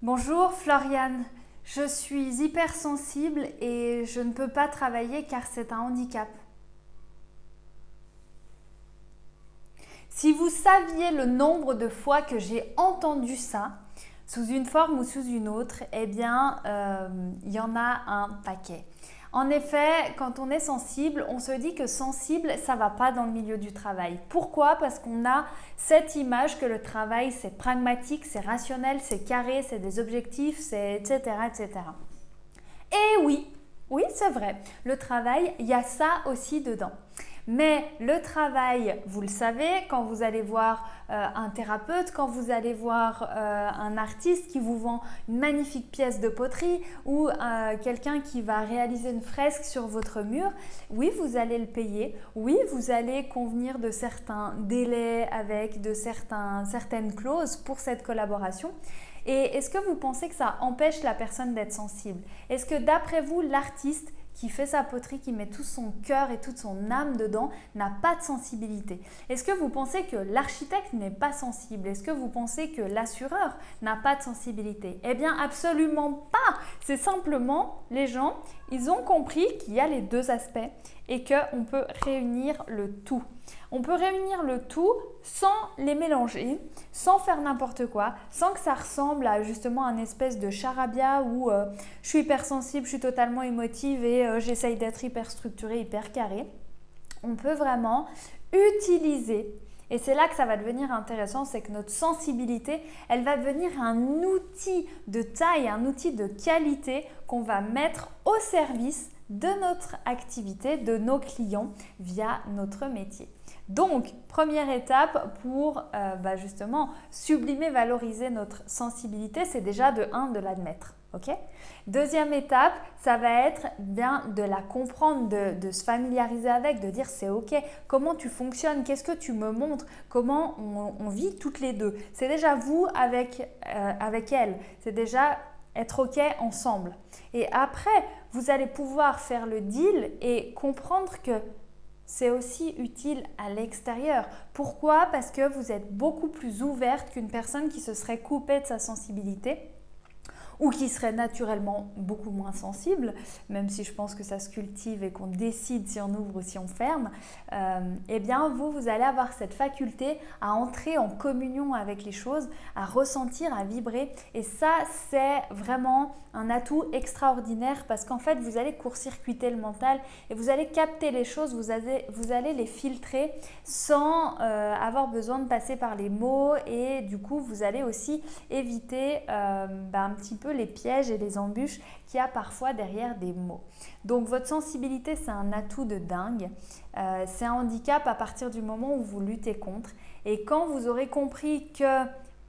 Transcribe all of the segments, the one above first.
Bonjour Floriane, je suis hypersensible et je ne peux pas travailler car c'est un handicap. Si vous saviez le nombre de fois que j'ai entendu ça, sous une forme ou sous une autre, eh bien, il y en a un paquet. En effet, quand on est sensible, on se dit que sensible, ça ne va pas dans le milieu du travail. Pourquoi? Parce qu'on a cette image que le travail, c'est pragmatique, c'est rationnel, c'est carré, c'est des objectifs, c'est etc., etc. Et oui, c'est vrai, le travail, il y a ça aussi dedans. Mais le travail, vous le savez, quand vous allez voir un thérapeute, quand vous allez voir un artiste qui vous vend une magnifique pièce de poterie ou quelqu'un qui va réaliser une fresque sur votre mur, oui, vous allez le payer, oui, vous allez convenir de certains délais avec de certaines clauses pour cette collaboration. Et est-ce que vous pensez que ça empêche la personne d'être sensible? Est-ce que d'après vous, l'artiste qui fait sa poterie, qui met tout son cœur et toute son âme dedans, n'a pas de sensibilité? Est-ce que vous pensez que l'architecte n'est pas sensible? Est-ce que vous pensez que l'assureur n'a pas de sensibilité? Eh bien, absolument pas! C'est simplement, les gens, ils ont compris qu'il y a les deux aspects et qu'on peut réunir le tout. On peut réunir le tout sans les mélanger, sans faire n'importe quoi, sans que ça ressemble à justement un espèce de charabia où je suis hypersensible, je suis totalement émotive et j'essaye d'être hyper structurée, hyper carrée. On peut vraiment utiliser, et c'est là que ça va devenir intéressant, c'est que notre sensibilité, elle va devenir un outil de taille, un outil de qualité qu'on va mettre au service de notre activité, de nos clients via notre métier. Donc, première étape pour justement sublimer, valoriser notre sensibilité, c'est déjà de l'admettre. Okay. Deuxième étape, ça va être bien de la comprendre, de se familiariser avec, de dire c'est ok, comment tu fonctionnes, qu'est-ce que tu me montres, comment on vit toutes les deux. C'est déjà vous avec elle, c'est déjà être ok ensemble. Et après, vous allez pouvoir faire le deal et comprendre que c'est aussi utile à l'extérieur. Pourquoi? Parce que vous êtes beaucoup plus ouverte qu'une personne qui se serait coupée de sa sensibilité ou qui serait naturellement beaucoup moins sensible, même si je pense que ça se cultive et qu'on décide si on ouvre ou si on ferme, eh bien vous allez avoir cette faculté à entrer en communion avec les choses, à ressentir, à vibrer, et ça c'est vraiment un atout extraordinaire parce qu'en fait vous allez court-circuiter le mental et vous allez capter les choses, vous allez les filtrer sans avoir besoin de passer par les mots, et du coup vous allez aussi éviter un petit peu les pièges et les embûches qu'il y a parfois derrière des mots. Donc votre sensibilité, c'est un atout de dingue. C'est un handicap à partir du moment où vous luttez contre. Et quand vous aurez compris que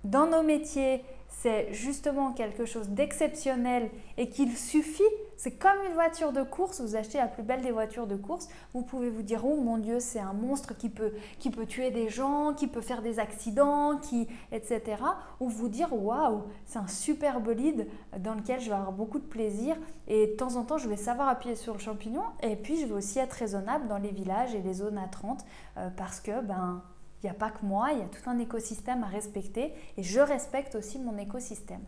dans nos métiers, c'est justement quelque chose d'exceptionnel et qu'il suffit, c'est comme une voiture de course, vous achetez la plus belle des voitures de course, vous pouvez vous dire oh mon Dieu, c'est un monstre qui peut tuer des gens, qui peut faire des accidents, etc. Ou vous dire waouh, c'est un super bolide dans lequel je vais avoir beaucoup de plaisir et de temps en temps je vais savoir appuyer sur le champignon, et puis je vais aussi être raisonnable dans les villages et les zones A30 parce que il n'y a pas que moi, il y a tout un écosystème à respecter et je respecte aussi mon écosystème.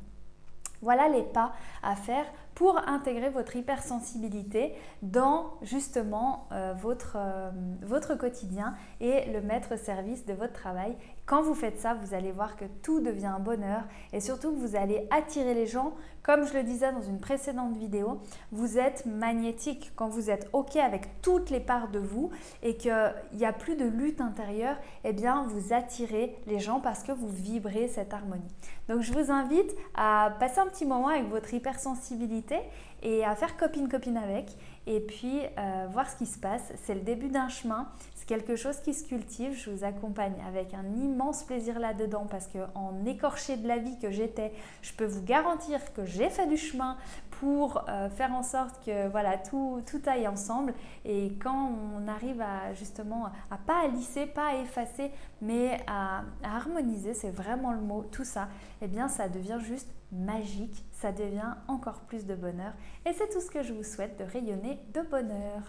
Voilà les pas à faire pour intégrer votre hypersensibilité dans justement votre quotidien et le mettre au service de votre travail. Quand vous faites ça, vous allez voir que tout devient un bonheur et surtout que vous allez attirer les gens. Comme je le disais dans une précédente vidéo, vous êtes magnétique quand vous êtes OK avec toutes les parts de vous et qu'il n'y a plus de lutte intérieure, eh bien vous attirez les gens parce que vous vibrez cette harmonie. Donc je vous invite à passer un petit moment avec votre hypersensibilité et à faire copine-copine avec, et puis voir ce qui se passe. C'est le début d'un chemin, c'est quelque chose qui se cultive. Je vous accompagne avec un immense plaisir là-dedans parce qu'en écorché de la vie que j'étais, je peux vous garantir que j'ai fait du chemin pour faire en sorte que voilà, tout aille ensemble. Et quand on arrive à justement à pas à lisser, pas à effacer, mais à harmoniser, c'est vraiment le mot, tout ça, eh bien ça devient juste magique, ça devient encore plus de bonheur. Et c'est tout ce que je vous souhaite, de rayonner de bonheur.